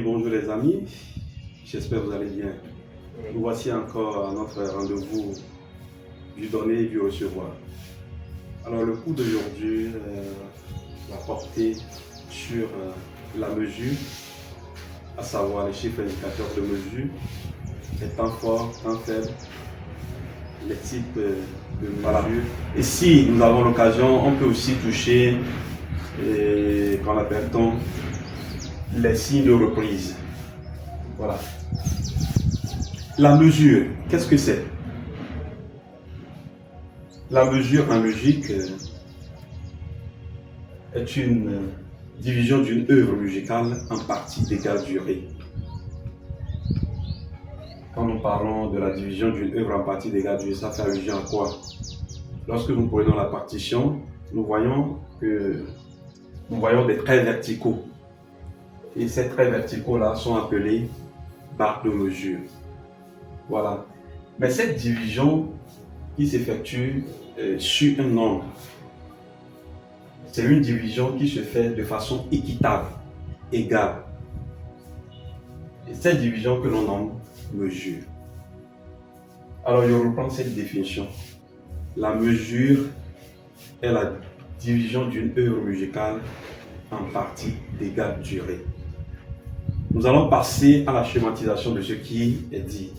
bonjour les amis, j'espère que vous allez bien. Nous voici encore à notre rendez-vous du donner et du recevoir. Alors le cours d'aujourd'hui va porter sur la mesure, à savoir les chiffres indicateurs de mesure, les temps forts, temps faibles, les types de mesures. Et si nous avons l'occasion, on peut aussi toucher, qu'en appelle-t-on, les signes de reprise. Voilà. La mesure, qu'est-ce que c'est? La mesure en logique est une division d'une œuvre musicale en parties d'égale durée. Quand nous parlons de la division d'une œuvre en parties d'égale durée, ça fait allusion à quoi? Lorsque nous prenons la partition, nous voyons des traits verticaux. Et ces traits verticaux-là sont appelés barres de mesure. Voilà. Mais cette division qui s'effectue sur un nombre, c'est une division qui se fait de façon équitable, égale. Et cette division que l'on nomme mesure. Alors, je reprends cette définition. La mesure est la division d'une œuvre musicale en parties d'égale durée. Nous allons passer à la schématisation de ce qui est dit.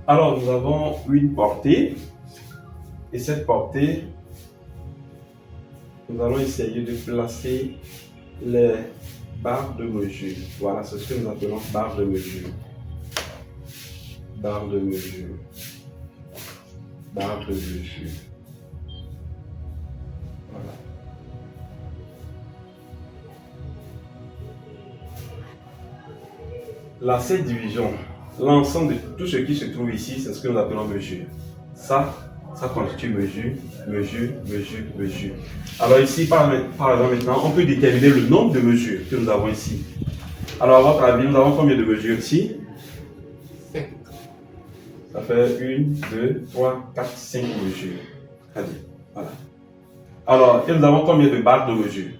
Alors, nous avons une portée, et cette portée, nous allons essayer de placer les barres de mesure. Voilà, c'est ce que nous appelons barres de mesure. Barres de mesure. Barres de mesure. Voilà. Là, cette division, l'ensemble de tout ce qui se trouve ici, c'est ce que nous appelons mesure. Ça constitue mesure, mesure, mesure, mesure. Alors ici, par exemple, maintenant, on peut déterminer le nombre de mesures que nous avons ici. Alors, à votre avis, nous avons combien de mesures ici? 5. Ça fait 1, 2, 3, 4, 5 mesures. Très bien. Voilà. Alors, et nous avons combien de barres de mesure?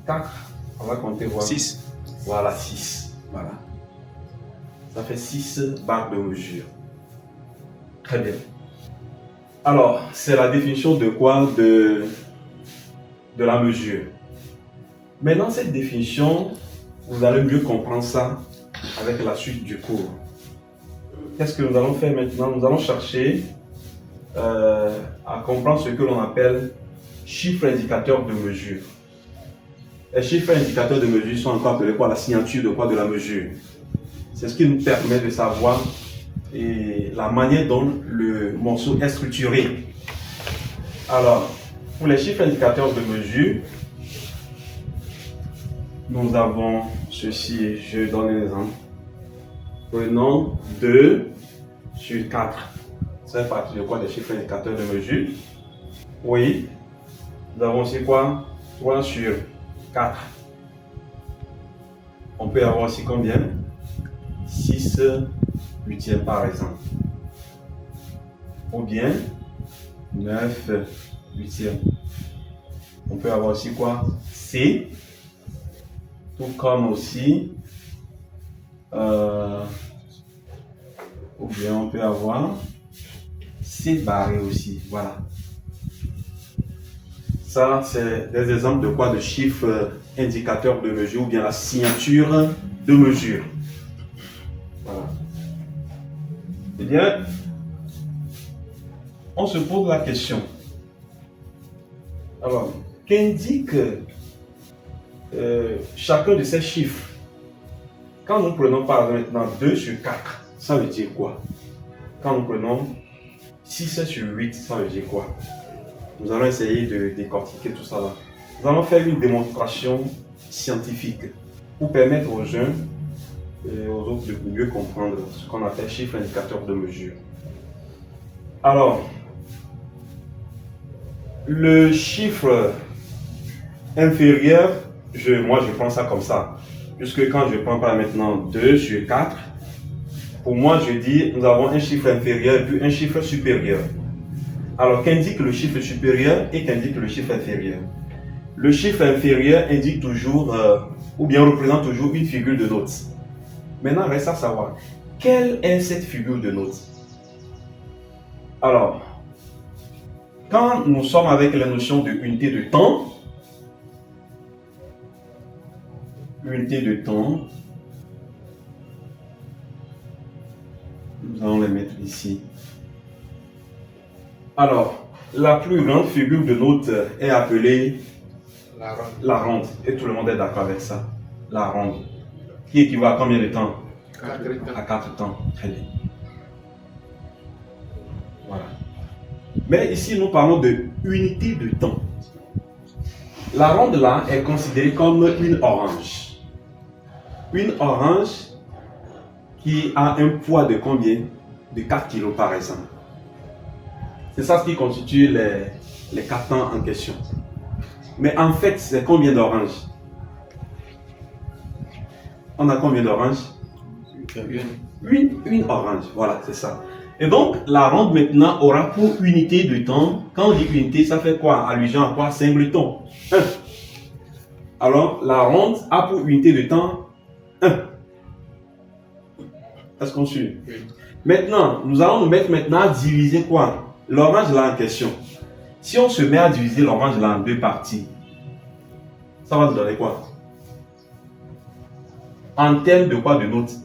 4. On va compter voir. 6. Voilà, 6. Voilà. Ça fait 6 barres de mesure. Très bien. Alors, c'est la définition de quoi? De la mesure. Maintenant, cette définition, vous allez mieux comprendre ça avec la suite du cours. Qu'est-ce que nous allons faire maintenant? Nous allons chercher à comprendre ce que l'on appelle chiffres indicateurs de mesure. Les chiffres indicateurs de mesure sont encore appelés quoi? La signature de quoi? De la mesure. C'est ce qui nous permet de savoir la manière dont le morceau est structuré. Alors, pour les chiffres indicateurs de mesure, nous avons ceci, je donne un exemple. Prenons 2 sur 4. Ça fait partie de quoi? Des chiffres indicateurs de mesure. Oui. Nous avons aussi quoi? 3 sur 4. On peut avoir aussi combien? 6 huitièmes par exemple. Ou bien 9 huitièmes. On peut avoir aussi quoi? C. Tout comme aussi. Ou bien on peut avoir C barré aussi. Voilà. Ça, c'est des exemples de quoi? De chiffres indicateurs de mesure ou bien la signature de mesure. Voilà. Eh bien, on se pose la question. Alors, qu'indique chacun de ces chiffres? Quand nous prenons par exemple maintenant 2 sur 4, ça veut dire quoi? Quand nous prenons 6 sur 8, ça veut dire quoi? Nous allons essayer de décortiquer tout ça là. Nous allons faire une démonstration scientifique pour permettre aux jeunes et aux autres de mieux comprendre ce qu'on appelle chiffre indicateur de mesure. Alors, le chiffre inférieur, moi je prends ça comme ça. Puisque quand je prends par maintenant 2 sur 4, pour moi je dis nous avons un chiffre inférieur puis un chiffre supérieur. Alors qu'indique le chiffre supérieur et qu'indique le chiffre inférieur? Le chiffre inférieur indique toujours, ou bien représente toujours une figure de note. Maintenant, reste à savoir, quelle est cette figure de note? Alors, quand nous sommes avec la notion de unité de temps, nous allons les mettre ici. Alors, la plus grande figure de note est appelée la ronde. Et tout le monde est d'accord avec ça. La ronde. Qui équivaut à combien de temps? 4 temps. À 4 temps. Très bien. Voilà. Mais ici, nous parlons de unité de temps. La ronde là est considérée comme une orange. Une orange qui a un poids de combien? De 4 kg par exemple. C'est ça ce qui constitue les 4 temps en question. Mais en fait, c'est combien d'oranges? On a combien d'oranges? Une orange, voilà, c'est ça. Et donc, la ronde maintenant aura pour unité de temps, quand on dit unité, ça fait quoi? Allusion à quoi? Singleton. 1. Alors, la ronde a pour unité de temps 1. Est-ce qu'on suit? Oui. Maintenant, nous allons nous mettre maintenant à diviser quoi? L'orange là en question. Si on se met à diviser l'orange là en 2 parties, ça va nous donner quoi? En termes de quoi? De notes?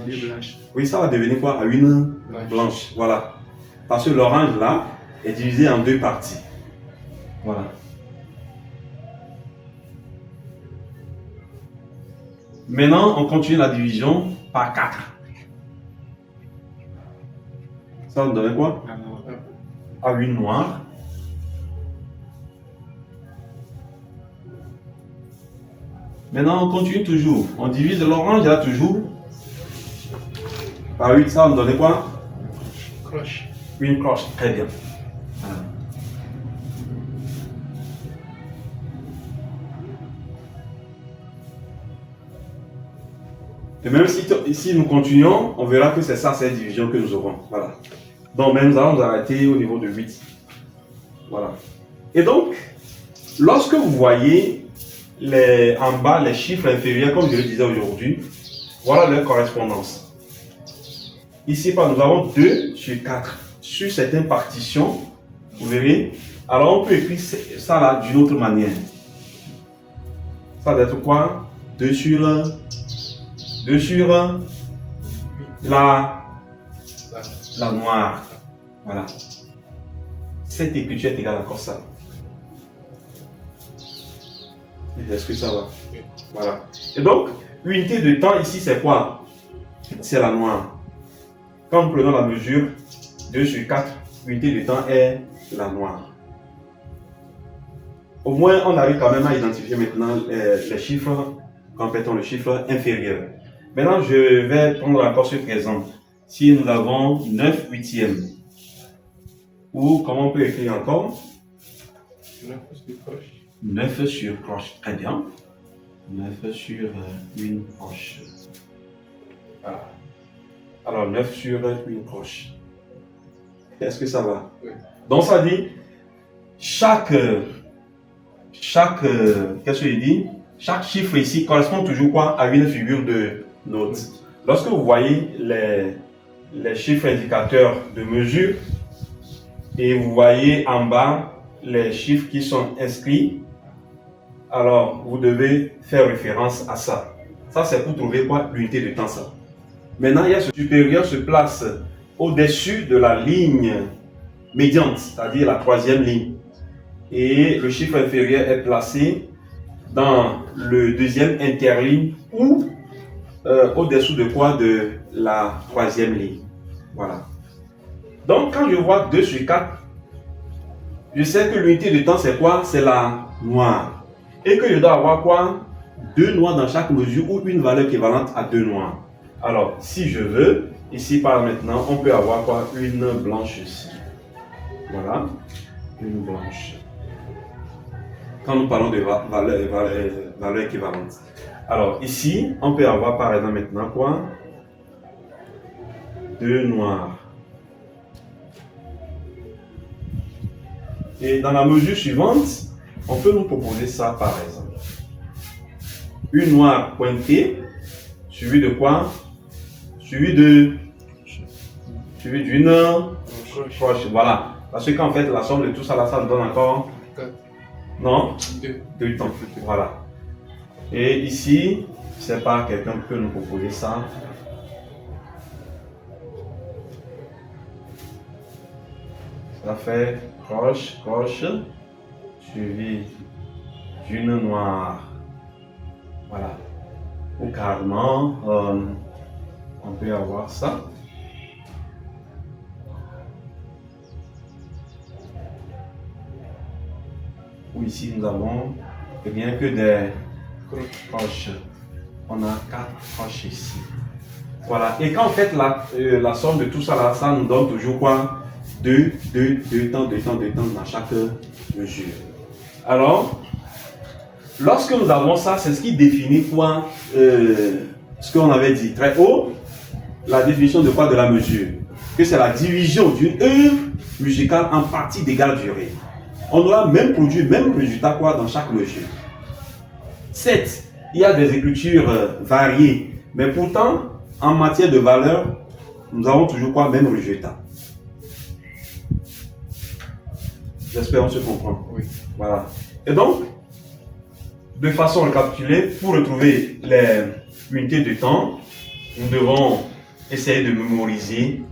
Blanche. Oui, ça va devenir quoi? À une blanche. Voilà. Parce que l'orange là est divisé en 2 parties. Voilà. Maintenant, on continue la division par 4. Ça va nous donner quoi? À une noire. Maintenant, on continue toujours. On divise l'orange là toujours par 8. Ça va nous donner quoi? Croche. Une cloche. Très bien. Voilà. Et même si nous continuons, on verra que c'est ça, cette division que nous aurons. Voilà. Donc, même nous allons nous arrêter au niveau de 8. Voilà. Et donc, lorsque vous voyez en bas les chiffres inférieurs, comme je le disais aujourd'hui, voilà leur correspondance. Ici, nous avons 2 sur 4. Sur certaines partitions, vous verrez, alors on peut écrire ça là d'une autre manière. Ça va être quoi? 2 sur la noire. Voilà. Cette écriture est égale à quoi ça? Est-ce que ça va? Voilà. Et donc, unité de temps ici, c'est quoi? C'est la noire. Quand nous prenons la mesure 2 sur 4, unité de temps est la noire. Au moins, on arrive quand même à identifier maintenant les chiffres, complétons le chiffre inférieur. Maintenant, je vais prendre encore ce exemple. Si nous avons 9 huitièmes, ou comment on peut écrire encore? 9 sur croche. Très bien. 9 sur une croche. Voilà. Alors, 9 sur une croche. Est-ce que ça va? Oui. Donc, ça dit, qu'est-ce que je dis? Chaque chiffre ici correspond toujours quoi? À une figure de note. Lorsque vous voyez les chiffres indicateurs de mesure et vous voyez en bas les chiffres qui sont inscrits, alors vous devez faire référence à ça. Ça, c'est pour trouver quoi? L'unité de temps, ça. Maintenant, il y a ce supérieur se place au-dessus de la ligne médiante, c'est-à-dire la 3e ligne. Et le chiffre inférieur est placé dans le 2e interligne ou au-dessous de quoi? De la 3e ligne. Voilà. Donc, quand je vois 2 sur 4, je sais que l'unité de temps, c'est quoi? C'est la noire. Et que je dois avoir quoi? 2 noirs dans chaque mesure ou une valeur équivalente à 2 noirs. Alors, si je veux, ici par maintenant, on peut avoir quoi? Une blanche ici. Voilà, une blanche. Quand nous parlons de valeurs équivalentes. Alors, ici, on peut avoir par exemple maintenant quoi? 2 noirs. Et dans la mesure suivante, on peut nous proposer ça par exemple. Une noire pointée, suivie de quoi? Suivie d'une croche. Voilà. Parce que qu'en fait, la somme de tout ça, là, ça nous donne encore 4. non? 2. 2 temps. Voilà. Et ici, je ne sais pas, quelqu'un peut nous proposer ça. Ça fait croche, suivi d'une noire. Voilà. Ou carrément, on peut avoir ça. Ou ici, nous avons rien que des croches. On a 4 croches ici. Voilà. Et quand on fait la somme de tout ça, là, ça nous donne toujours quoi? 2 temps dans chaque mesure. Alors, lorsque nous avons ça, c'est ce qui définit quoi? Ce qu'on avait dit très haut, la définition de quoi? De la mesure. Que c'est la division d'une œuvre musicale en parties d'égale durée. On aura même produit, même résultat quoi dans chaque mesure. 7. Il y a des écritures variées, mais pourtant, en matière de valeur, nous avons toujours quoi? Même résultat. J'espère qu'on se comprend. Oui. Voilà. Et donc, de façon récapitulée, pour retrouver les unités de temps, nous devons essayer de mémoriser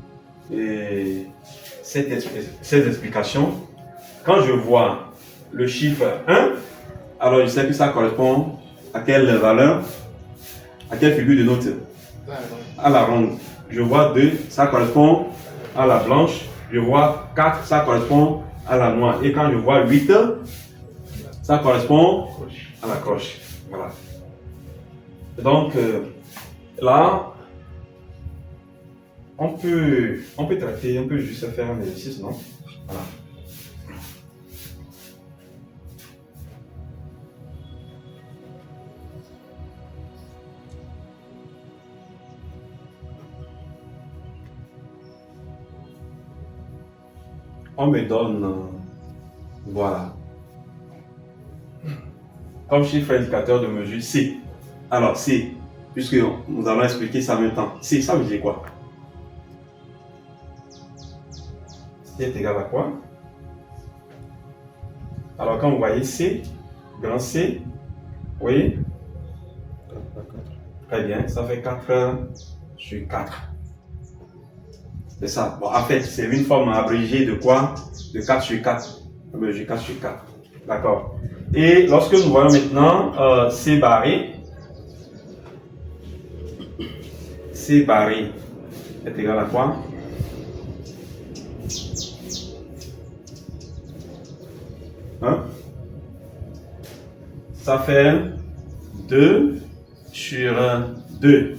ces explications. Quand je vois le chiffre 1, alors je sais que ça correspond à quelle valeur, à quelle figure de note? À la ronde. Je vois 2, ça correspond à la blanche. Je vois 4, ça correspond à la noire. Et quand je vois 8, ça correspond à la croche. Voilà. Donc, là, on peut traiter, on peut juste faire un exercice, non? Voilà. On me donne, voilà, comme chiffre indicateur de mesure C. Alors C, puisque nous allons expliquer ça en même temps. C, ça veut dire quoi? C est égal à quoi? Alors quand vous voyez C, grand C, vous voyez? Très bien, ça fait 4 sur 4. C'est ça. Bon, en fait, c'est une forme abrégée de quoi? De 4 sur 4. Mesure 4 sur 4. D'accord. Et lorsque nous voyons maintenant C barré, C barré est égal à quoi? Hein? Ça fait 2 sur 2.